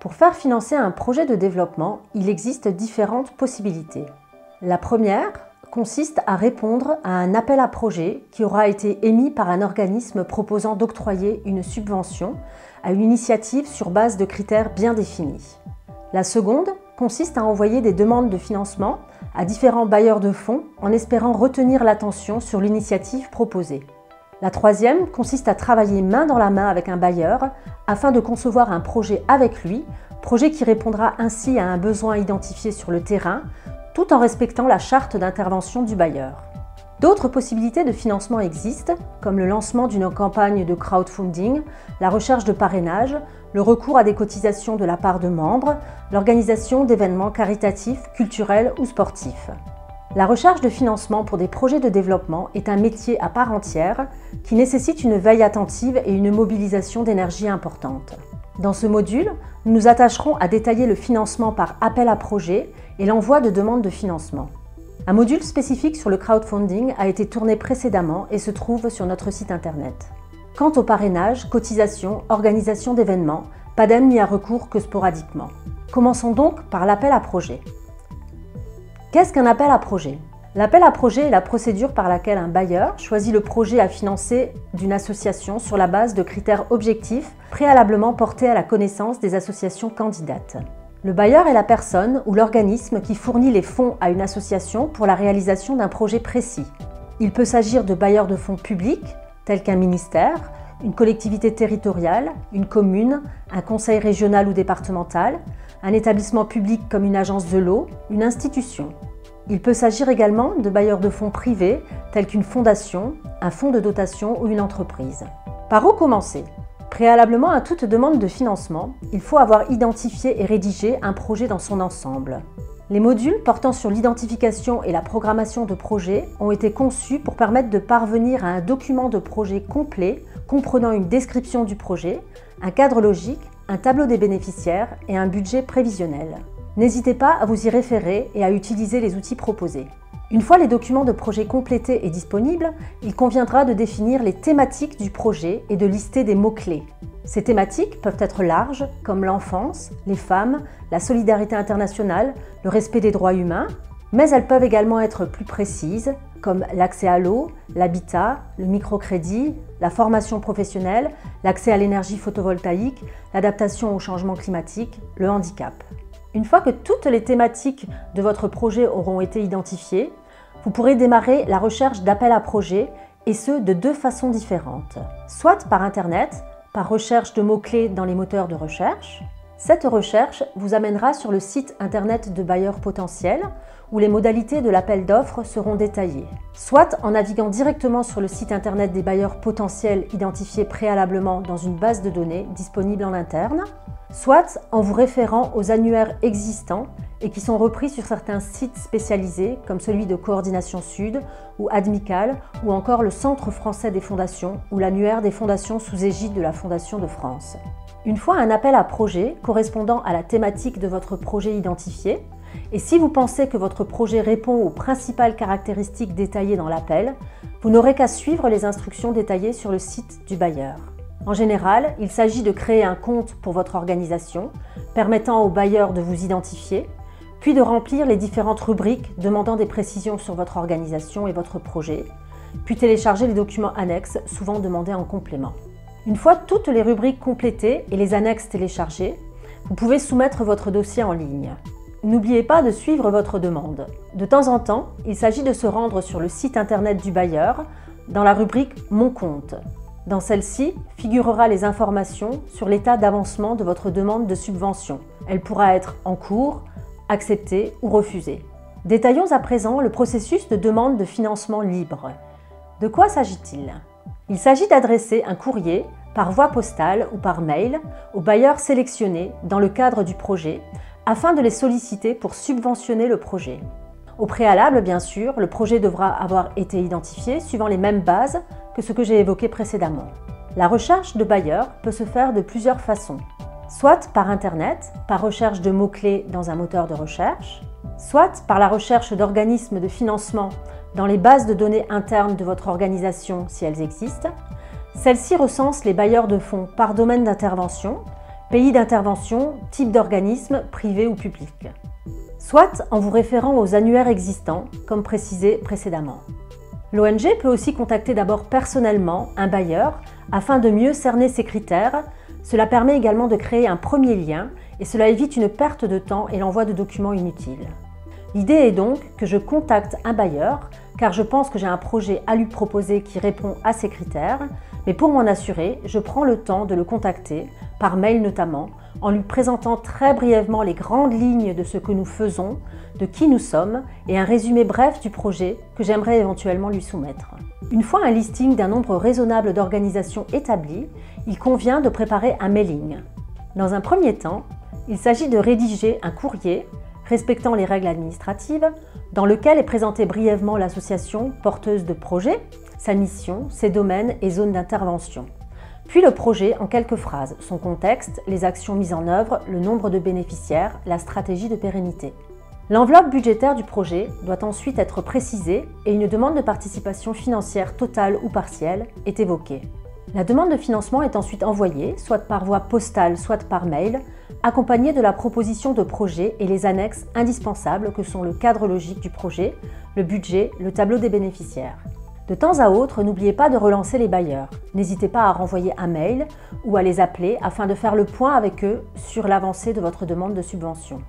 Pour faire financer un projet de développement, il existe différentes possibilités. La première consiste à répondre à un appel à projet qui aura été émis par un organisme proposant d'octroyer une subvention à une initiative sur base de critères bien définis. La seconde consiste à envoyer des demandes de financement à différents bailleurs de fonds en espérant retenir l'attention sur l'initiative proposée. La troisième consiste à travailler main dans la main avec un bailleur afin de concevoir un projet avec lui, projet qui répondra ainsi à un besoin identifié sur le terrain, tout en respectant la charte d'intervention du bailleur. D'autres possibilités de financement existent, comme le lancement d'une campagne de crowdfunding, la recherche de parrainage, le recours à des cotisations de la part de membres, l'organisation d'événements caritatifs, culturels ou sportifs. La recherche de financement pour des projets de développement est un métier à part entière qui nécessite une veille attentive et une mobilisation d'énergie importante. Dans ce module, nous nous attacherons à détailler le financement par appel à projet et l'envoi de demandes de financement. Un module spécifique sur le crowdfunding a été tourné précédemment et se trouve sur notre site internet. Quant au parrainage, cotisation, organisation d'événements, pas d'aide n'y a recours que sporadiquement. Commençons donc par l'appel à projet. Qu'est-ce qu'un appel à projet? L'appel à projet est la procédure par laquelle un bailleur choisit le projet à financer d'une association sur la base de critères objectifs préalablement portés à la connaissance des associations candidates. Le bailleur est la personne ou l'organisme qui fournit les fonds à une association pour la réalisation d'un projet précis. Il peut s'agir de bailleurs de fonds publics, tels qu'un ministère, une collectivité territoriale, une commune, un conseil régional ou départemental, un établissement public comme une agence de l'eau, une institution. Il peut s'agir également de bailleurs de fonds privés, tels qu'une fondation, un fonds de dotation ou une entreprise. Par où commencer? Préalablement à toute demande de financement, il faut avoir identifié et rédigé un projet dans son ensemble. Les modules portant sur l'identification et la programmation de projets ont été conçus pour permettre de parvenir à un document de projet complet comprenant une description du projet, un cadre logique, un tableau des bénéficiaires et un budget prévisionnel. N'hésitez pas à vous y référer et à utiliser les outils proposés. Une fois les documents de projet complétés et disponibles, il conviendra de définir les thématiques du projet et de lister des mots-clés. Ces thématiques peuvent être larges, comme l'enfance, les femmes, la solidarité internationale, le respect des droits humains, mais elles peuvent également être plus précises, comme l'accès à l'eau, l'habitat, le microcrédit, la formation professionnelle, l'accès à l'énergie photovoltaïque, l'adaptation au changement climatique, le handicap. Une fois que toutes les thématiques de votre projet auront été identifiées, vous pourrez démarrer la recherche d'appels à projets, et ce de deux façons différentes. Soit par Internet, par recherche de mots-clés dans les moteurs de recherche. Cette recherche vous amènera sur le site internet de bailleurs potentiels, où les modalités de l'appel d'offres seront détaillées. Soit en naviguant directement sur le site internet des bailleurs potentiels identifiés préalablement dans une base de données disponible en interne, soit en vous référant aux annuaires existants et qui sont repris sur certains sites spécialisés comme celui de Coordination Sud ou Admical ou encore le Centre français des fondations ou l'annuaire des fondations sous égide de la Fondation de France. Une fois un appel à projet correspondant à la thématique de votre projet identifié, et si vous pensez que votre projet répond aux principales caractéristiques détaillées dans l'appel, vous n'aurez qu'à suivre les instructions détaillées sur le site du bailleur. En général, il s'agit de créer un compte pour votre organisation, permettant au bailleur de vous identifier, puis de remplir les différentes rubriques demandant des précisions sur votre organisation et votre projet, puis télécharger les documents annexes, souvent demandés en complément. Une fois toutes les rubriques complétées et les annexes téléchargées, vous pouvez soumettre votre dossier en ligne. N'oubliez pas de suivre votre demande. De temps en temps, il s'agit de se rendre sur le site internet du bailleur dans la rubrique « Mon compte ». Dans celle-ci figurera les informations sur l'état d'avancement de votre demande de subvention. Elle pourra être en cours, acceptée ou refusée. Détaillons à présent le processus de demande de financement libre. De quoi s'agit-il? Il s'agit d'adresser un courrier par voie postale ou par mail aux bailleurs sélectionnés dans le cadre du projet afin de les solliciter pour subventionner le projet. Au préalable, bien sûr, le projet devra avoir été identifié suivant les mêmes bases que ce que j'ai évoqué précédemment. La recherche de bailleurs peut se faire de plusieurs façons. Soit par Internet, par recherche de mots-clés dans un moteur de recherche, soit par la recherche d'organismes de financement dans les bases de données internes de votre organisation si elles existent. Celles-ci recensent les bailleurs de fonds par domaine d'intervention, pays d'intervention, type d'organisme, privé ou public. Soit en vous référant aux annuaires existants, comme précisé précédemment. L'ONG peut aussi contacter d'abord personnellement un bailleur afin de mieux cerner ses critères. Cela permet également de créer un premier lien et cela évite une perte de temps et l'envoi de documents inutiles. L'idée est donc que je contacte un bailleur car je pense que j'ai un projet à lui proposer qui répond à ces critères, mais pour m'en assurer, je prends le temps de le contacter, par mail notamment, en lui présentant très brièvement les grandes lignes de ce que nous faisons, de qui nous sommes et un résumé bref du projet que j'aimerais éventuellement lui soumettre. Une fois un listing d'un nombre raisonnable d'organisations établi, il convient de préparer un mailing. Dans un premier temps, il s'agit de rédiger un courrier respectant les règles administratives, dans lequel est présentée brièvement l'association porteuse de projet, sa mission, ses domaines et zones d'intervention. Puis le projet en quelques phrases, son contexte, les actions mises en œuvre, le nombre de bénéficiaires, la stratégie de pérennité. L'enveloppe budgétaire du projet doit ensuite être précisée et une demande de participation financière totale ou partielle est évoquée. La demande de financement est ensuite envoyée, soit par voie postale, soit par mail, accompagnée de la proposition de projet et les annexes indispensables que sont le cadre logique du projet, le budget, le tableau des bénéficiaires. De temps à autre, n'oubliez pas de relancer les bailleurs. N'hésitez pas à renvoyer un mail ou à les appeler afin de faire le point avec eux sur l'avancée de votre demande de subvention.